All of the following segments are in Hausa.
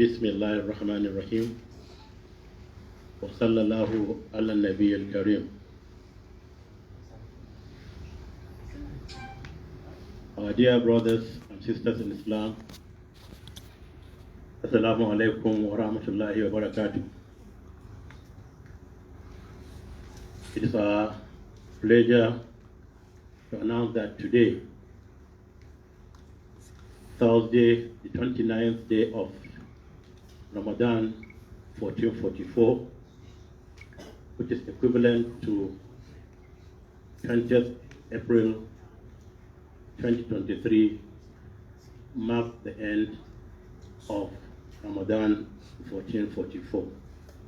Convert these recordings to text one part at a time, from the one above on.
Bismillahir Rahmanir Rahim. Wa sallallahu ala nabiyyil karim. Our dear brothers and sisters in Islam, Assalamu alaikum wa rahmatullahi wa barakatuh. It is a pleasure to announce that today, Thursday, the 29th day of Ramadan 1444, which is equivalent to 20th April 2023, marks the end of Ramadan 1444,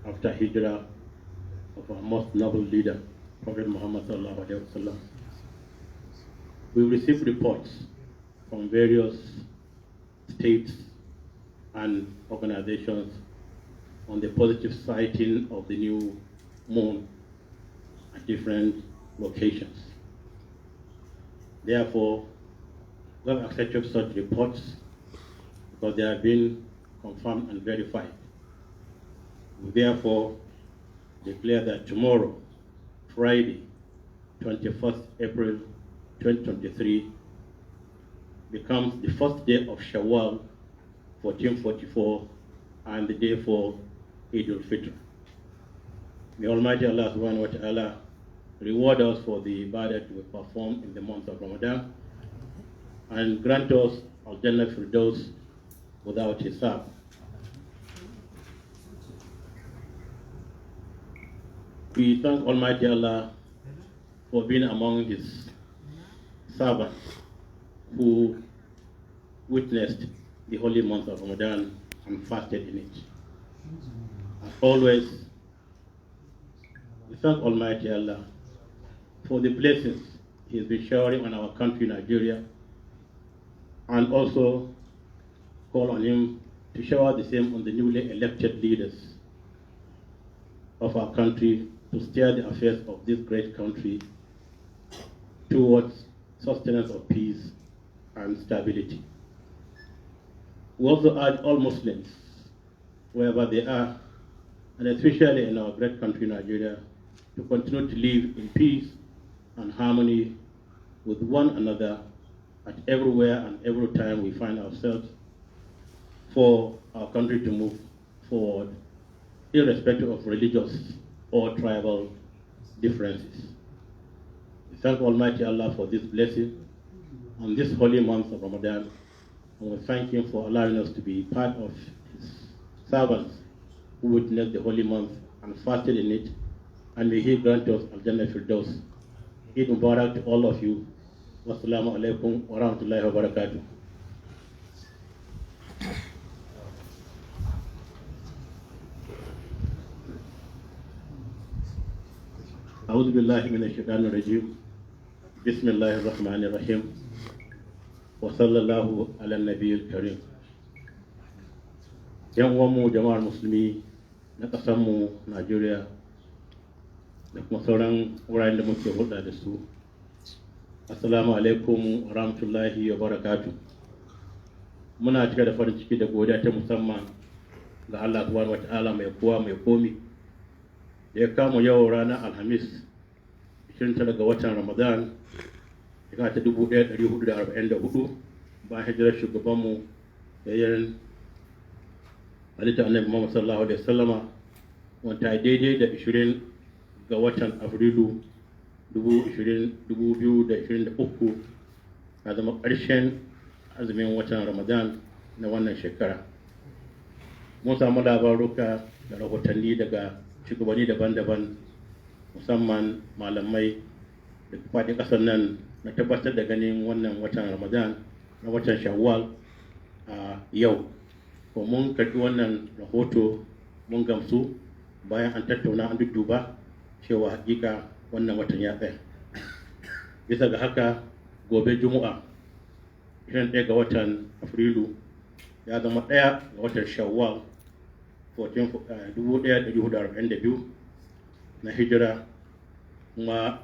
after Hijrah of our most noble leader, Prophet Muhammad sallallahu alaihi wasallam. We received reports from various states and organizations on the positive sighting of the new moon at different locations. Therefore, we have accepted such reports because they have been confirmed and verified. We therefore declare that tomorrow, Friday, 21st April 2023, becomes the first day of Shawwal 1444 and the day for Eid al-Fitr. May Almighty Allah subhanahu wa ta'ala reward us for the ibadah we perform in the month of Ramadan and grant us al-Jannah Firdaus without hisab. We thank Almighty Allah for being among His servants who witnessed the holy month of Ramadan and fasted in it. As always, we thank Almighty Allah for the blessings He has been showering on our country, Nigeria, and also call on Him to shower the same on the newly elected leaders of our country to steer the affairs of this great country towards sustenance of peace and stability. We also urge all Muslims, wherever they are, and especially in our great country, Nigeria, to continue to live in peace and harmony with one another at everywhere and every time we find ourselves, for our country to move forward, irrespective of religious or tribal differences. We thank Almighty Allah for this blessing on this holy month of Ramadan, and we thank Him for allowing us to be part of His servants who witnessed the holy month and fasted in it, and may He grant us al-Jannah Firdaus. Eid Mubarak to all of you. Wassalamu alaikum wa rahmatullahi wa barakatuh. أعوذ بالله من الشيطان الرجيم. بسم الله الرحمن الرحيم. وصلى الله على النبي الكريم. Yan uwanmu jama'ar musulmi na ƙasarmu Najeriya da kuma sauran wuraren da muke hulɗa da su. Assalamu alaikum wa rahmatullahi wa barakatuh. Muna cike da farin ciki da godiya ta musamman ga Allah subhanahu wa ta'ala mai kowa mai komi da ya kama yau ranar Alhamis 29 ga watan Ramadan shekara ta 1444 bayan hijirar shugabanmu da yayin halitta annabi Muhammad sallallahu alaihi wasallama, wanda daidai da 20 ga watan Afrilu 2023 na zama ƙarshen azumin watan Ramadan na wannan shekara. Mun samu labaruka da rahotanni daga shugabanni daban-daban, musamman malamai da faɗin ƙasar nan, na tabbatar da ganin wannan watan Ramadan na watan shawwal a yau. Ko mun karɓi wannan rahoto mun gamsu bayan an tattauna an dudduba cewa hakika wannan watan ya tsaya. Bisa ga haka gobe Juma'a 21 ga watan Afrilu ya zama 1 ga watan Shawwal 1442 na hijira, kuma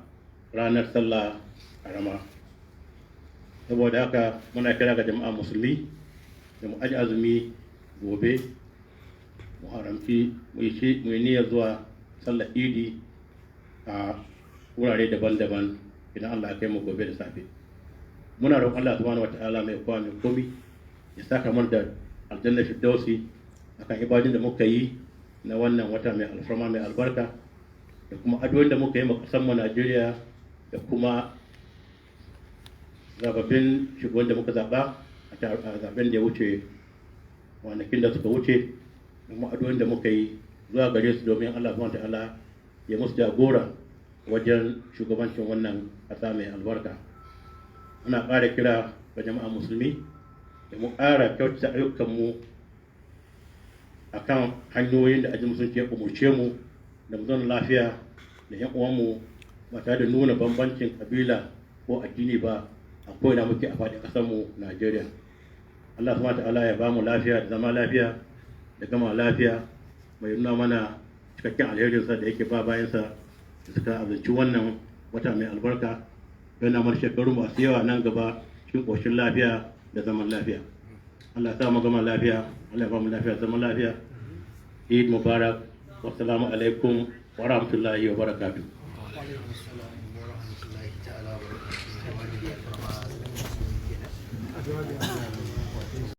ranar sallah karama. Saboda haka muna kira ga jama'a musulmi da mu aji azumi gobe mu haramci mu yi niyyar zuwa sallar idi a wurare daban-daban idan Allah ya kai mu gobe da safe. Muna roƙon Allah subhanahu wata'ala mai kowa mai komi ya saka mana da aljanna firdausi akan ibadun da muka yi na wannan wata mai alfarma mai albarka, da kuma addu'o'in da muka yi ma ƙasar mu Najeriya, da kuma zababbin shugaban da muka zaɓa a zaben da ya wuce kwanakin da suka wuce, da kuma addu'o'in da muka yi zuwa gare su domin Allah subhanahu wata'ala ya musu jagora wajen shugabancin wannan ƙasa mai albarka. Ana ƙara kira ga jama'a musulmi da mu ƙara kyautata ayyukanmu a kan hanyoyin da ajin musulunci ya umurce mu da mu zauna lafiya da 'yan uwanmu ba tare da nuna bambancin kabila ko addini ba a ko'ina muke a faɗin ƙasarmu Najeriya. Allah subhanahu ta'ala ya ba mu lafiya da zama lafiya da gama lafiya, mai nuna mana cikakken alherinsa da yake ba bayansa da suka azanci wannan wata mai albarka, yana mar shekaru masu yawa nan gaba cikin ƙoshin lafiya da zaman lafiya. Allah ya sa mu gama lafiya, Allah ya ba mu lafiya da zaman lafiya. Eid Mubarak, wassalamu alaikum wa rahmatullahi wa barakatuh. Wa